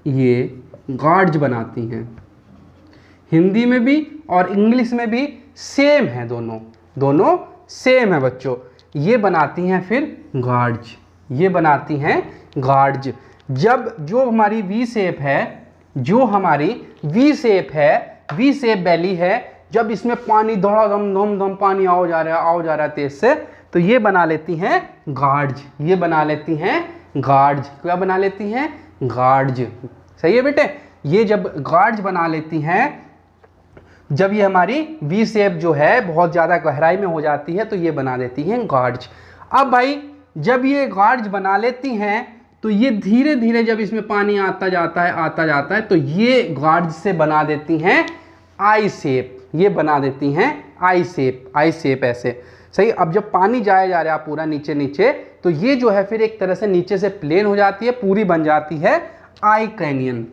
ये गार्ड्स बनाती हैं। हिंदी में भी और इंग्लिश में भी सेम है, दोनों सेम है बच्चों। ये बनाती हैं फिर गार्ड्स, ये बनाती हैं गार्ड्स। जब जो हमारी वी शेप है, जो हमारी वी शेप है, वी शेप वैली है, जब इसमें पानी धड़ाधम धम धम पानी आओ जा रहा है तेज से, तो ये बना लेती हैं गार्ड्स, ये बना लेती हैं गार्ड्स। क्या बना लेती हैं? गार्ड्स। सही है बेटे। ये जब गार्ड्स बना लेती हैं, जब ये हमारी वी शेप जो है बहुत ज़्यादा गहराई में हो जाती है, तो ये बना देती हैं गार्ड्स। अब भाई जब ये गार्ड्स बना लेती हैं, तो ये धीरे धीरे जब इसमें पानी आता जाता है तो ये गार्ज से बना देती हैं आई शेप, ये बना देती हैं आई शेप ऐसे। सही, अब जब पानी जाया जा रहा है पूरा नीचे नीचे, तो ये जो है फिर एक तरह से नीचे से प्लेन हो जाती है, पूरी बन जाती है आई कैनियन।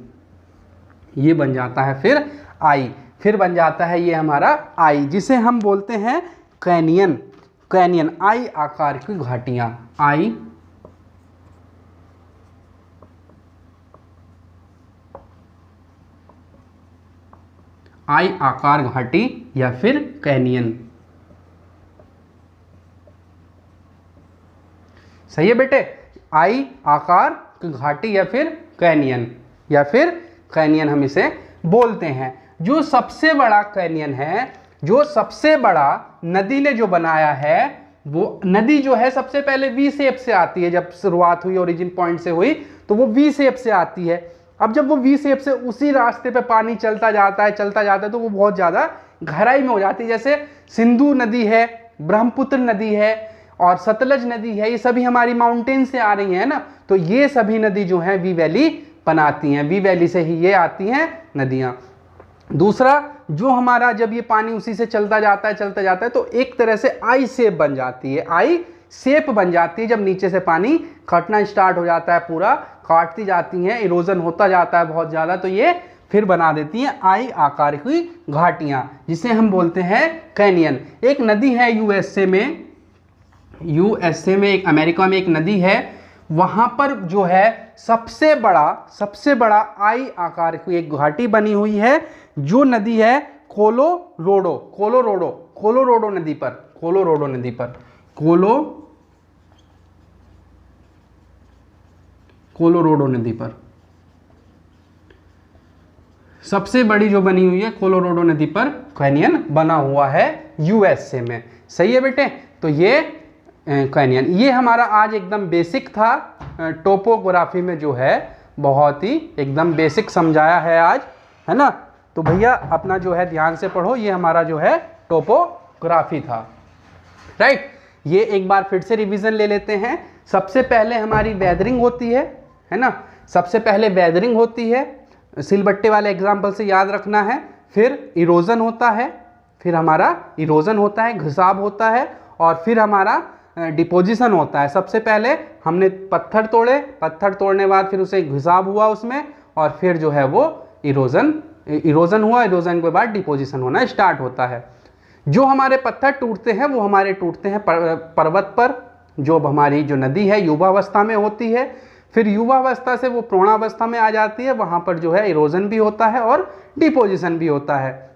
ये बन जाता है फिर आई, फिर बन जाता है ये हमारा आई, जिसे हम बोलते हैं कैनियन। कैनियन आई आकार की घाटियां, आई आकार घाटी या फिर कैनियन। सही है बेटे, आई आकार की घाटी या फिर कैनियन हम इसे बोलते हैं। जो सबसे बड़ा कैनियन है, जो सबसे बड़ा नदी ने जो बनाया है, वो नदी जो है सबसे पहले वी शेप से आती है। जब शुरुआत हुई ओरिजिन पॉइंट से हुई तो वो वी शेप से आती है। अब जब वो वी शेप से उसी रास्ते पे पानी चलता जाता है तो वो बहुत ज़्यादा गहराई में हो जाती है। जैसे सिंधु नदी है, ब्रह्मपुत्र नदी है और सतलज नदी है, ये सभी हमारी माउंटेन से आ रही है ना, तो ये सभी नदी जो है वी वैली बनाती हैं, वी वैली से ही ये आती हैं नदियाँ। दूसरा, जो हमारा जब ये पानी उसी से चलता जाता है तो एक तरह से आई शेप बन जाती है, आई शेप बन जाती है। जब नीचे से पानी कटना स्टार्ट हो जाता है, पूरा काटती जाती हैं, इरोजन होता जाता है बहुत ज़्यादा, तो ये फिर बना देती हैं आई आकार की घाटियाँ, जिसे हम बोलते हैं कैनियन। एक नदी है यूएसए में एक अमेरिका में एक नदी है, वहाँ पर जो है सबसे बड़ा आई आकार की एक घाटी बनी हुई है, जो नदी है कोलोराडो नदी पर सबसे बड़ी जो बनी हुई है कोलोराडो नदी पर कैनियन बना हुआ है यूएसए में। सही है बेटे, तो ये कैनियन, ये हमारा आज एकदम बेसिक था, टोपोग्राफी में जो है बहुत ही एकदम बेसिक समझाया है आज, है ना। तो भैया अपना जो है ध्यान से पढ़ो, ये हमारा जो है टोपोग्राफी था, राइट। ये एक बार फिर से रिवीजन ले लेते हैं। सबसे पहले हमारी वेदरिंग होती है ना, सबसे पहले वेदरिंग होती है, सिलबट्टे वाले एग्जाम्पल से याद रखना है। फिर इरोजन होता है, घिसाव होता है, और फिर हमारा डिपोजिशन होता है। सबसे पहले हमने पत्थर तोड़ने के बाद फिर उसे घिसाव हुआ उसमें, और फिर जो है वो इरोजन हुआ, इरोजन के बाद डिपोजिशन होना स्टार्ट होता है। जो हमारे पत्थर टूटते हैं वो हमारे टूटते हैं पर्वत पर, जो हमारी जो नदी है युवावस्था में होती है। फिर युवावस्था से वो प्रौढ़ावस्था में आ जाती है, वहाँ पर जो है इरोजन भी होता है और डिपोजिशन भी होता है।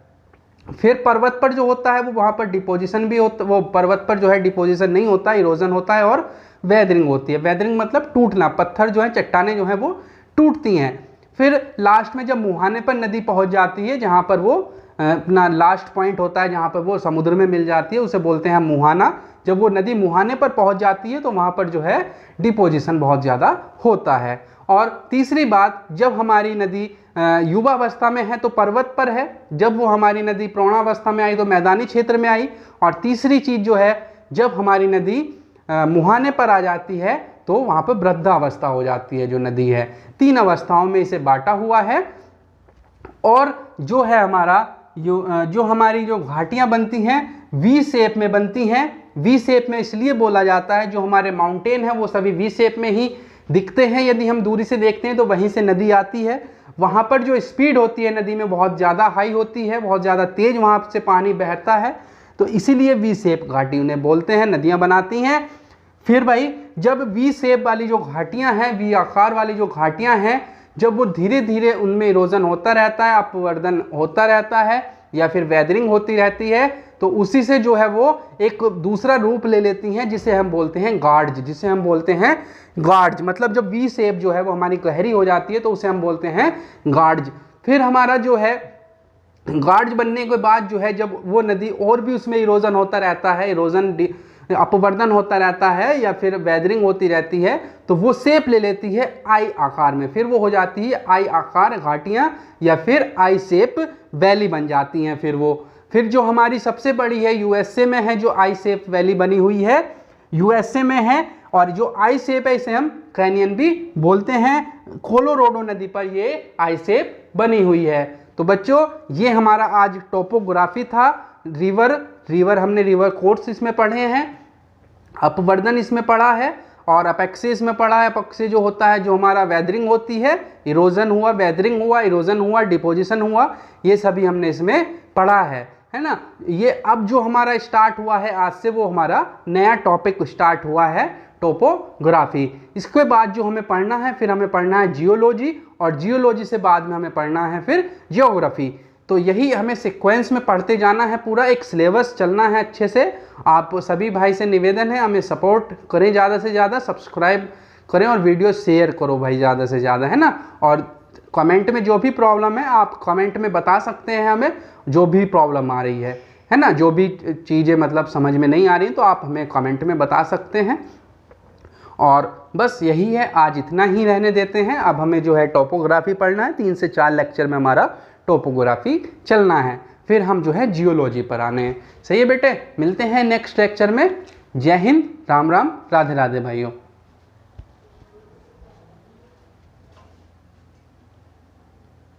फिर पर्वत पर जो होता है वो वहाँ पर डिपोजिशन भी होता, वो पर्वत पर जो है डिपोजिशन नहीं होता, इरोजन होता है और वेदरिंग होती है। वेदरिंग मतलब टूटना, पत्थर जो है, चट्टानें जो है वो टूटती हैं। फिर लास्ट में जब मुहाने पर नदी पहुँच जाती है, जहाँ पर वो अपना लास्ट पॉइंट होता है, जहाँ पर वो समुद्र में मिल जाती है, उसे बोलते हैं मुहाना। जब वो नदी मुहाने पर पहुँच जाती है तो वहाँ पर जो है डिपोजिशन बहुत ज़्यादा होता है। और तीसरी बात, जब हमारी नदी युवावस्था में है तो पर्वत पर है, जब वो हमारी नदी प्रौढ़ावस्था में आई तो मैदानी क्षेत्र में आई। और तीसरी चीज़ जो है, जब हमारी नदी मुहाने पर आ जाती है तो वहाँ पर वृद्धावस्था हो जाती है जो नदी है। 3 अवस्थाओं में इसे बांटा हुआ है। और जो है हमारा जो हमारी जो घाटियाँ बनती हैं वी शेप में बनती हैं। वी शेप में इसलिए बोला जाता है, जो हमारे माउंटेन है वो सभी वी शेप में ही दिखते हैं। यदि हम दूरी से देखते हैं तो वहीं से नदी आती है, वहाँ पर जो स्पीड होती है नदी में बहुत ज़्यादा हाई होती है, बहुत ज़्यादा तेज़ वहाँ से पानी बहता है, तो इसीलिए वी शेप घाटी उन्हें बोलते हैं, नदियाँ बनाती हैं। फिर भाई जब वी शेप वाली जो घाटियाँ हैं, वी आकार वाली जो घाटियाँ हैं, जब वो धीरे धीरे उनमें इरोजन होता रहता है, अपवर्धन होता रहता है या फिर वेदरिंग होती रहती है, तो उसी से जो है वो एक दूसरा रूप ले लेती हैं, जिसे हम बोलते हैं गार्ज। मतलब जब वी शेप जो है वो हमारी गहरी हो जाती है तो उसे हम बोलते हैं गार्ज। फिर हमारा जो है गार्ज बनने के बाद जो है, जब वो नदी और भी उसमें इरोजन होता रहता है, अपवर्धन होता रहता है या फिर वेदरिंग होती रहती है, तो वो शेप ले लेती है आई आकार में। फिर वो हो जाती है आई आकार घाटियाँ या फिर आई शेप वैली बन जाती हैं। फिर जो हमारी सबसे बड़ी है यूएसए में है, जो आई शेप वैली बनी हुई है यूएसए में है, और जो आई शेप है इसे हम कैनियन भी बोलते हैं। कोलोराडो नदी पर ये आई शेप बनी हुई है। तो बच्चों ये हमारा आज टोपोग्राफी था। रिवर हमने रिवर कोर्स इसमें पढ़े हैं, अपवर्दन इसमें पढ़ा है और अपेक्सी इसमें पढ़ा है। अपेक्सी जो होता है, जो हमारा वेदरिंग होती है, इरोजन हुआ, वेदरिंग हुआ, इरोजन हुआ, डिपोजिशन हुआ, ये सभी हमने इसमें पढ़ा है ना। ये अब जो हमारा स्टार्ट हुआ है आज से, वो हमारा नया टॉपिक स्टार्ट हुआ है टोपोग्राफी। इसके बाद जो हमें पढ़ना है, फिर हमें पढ़ना है जियोलॉजी, और जियोलॉजी से बाद में हमें पढ़ना है फिर जियोग्राफी। तो यही हमें सीक्वेंस में पढ़ते जाना है, पूरा एक सिलेबस चलना है अच्छे से। आप सभी भाई से निवेदन है, हमें सपोर्ट करें, ज़्यादा से ज़्यादा सब्सक्राइब करें और वीडियो शेयर करो भाई ज़्यादा से ज़्यादा, है ना। और कमेंट में जो भी प्रॉब्लम है आप कमेंट में बता सकते हैं हमें, जो भी प्रॉब्लम आ रही है ना, जो भी चीज़ें मतलब समझ में नहीं आ रही तो आप हमें कमेंट में बता सकते हैं। और बस यही है, आज इतना ही रहने देते हैं। अब हमें जो है टोपोग्राफी पढ़ना है, 3 से 4 लेक्चर में हमारा टोपोग्राफी चलना है, फिर हम जो है जियोलॉजी पर आने हैं। सही है बेटे, मिलते हैं नेक्स्ट लेक्चर में। जय हिंद, राम राम, राधे राधे भाइयों।